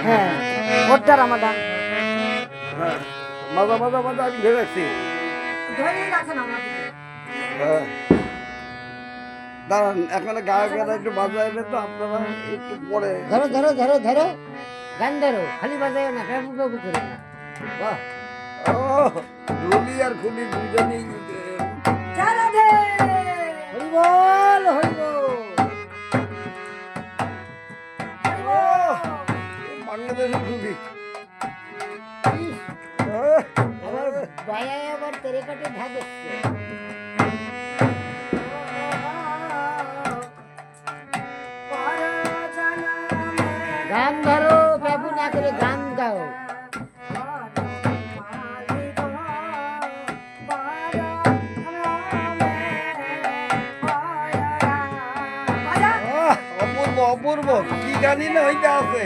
হ্যাঁ ভোটটা রামাদান হ্যাঁ মাজা মাজা মাজা আমি ধরে রাখছি। ধরেই রাখেন আমাকে হ্যাঁ দাঁড়ান এখন গায়কেরা একটু বাজাইবে তো আপনারা একটু পরে। ধরো ধরো ধরো ধরো গান ধরো খালি বাজায় না ফেবু ফেবু করে না বাহ ও রুলি আর খুলি দুজনেই রাধে হরি বল হরি বল ও বাংলাদেশের খুবই আবার বায়ায় আবার তেরে কাটে ভাগ হচ্ছে গান ধরো ফেবু না করে গান গাও অপূর্ব অপূর্ব কি জানি না ওইটা আছে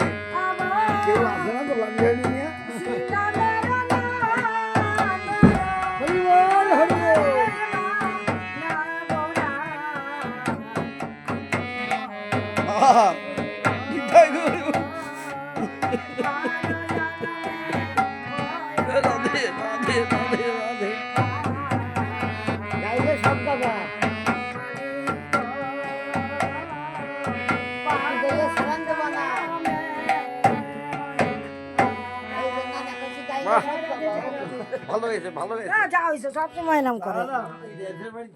কেউ আছে না তো লামিয়ানি নিয়ে হরি বল হরি বল আহা, নিতাই গৌর। রাধে রাধে রাধে রাধে গাইলে সব গাবা গাইলে সালান দেবা না গাইলে না না কিছু গাইলে বাহ। সব গাবা ভালো হয়েছে ভালো হয়েছে যা হয়েছে সবসময় নাম করে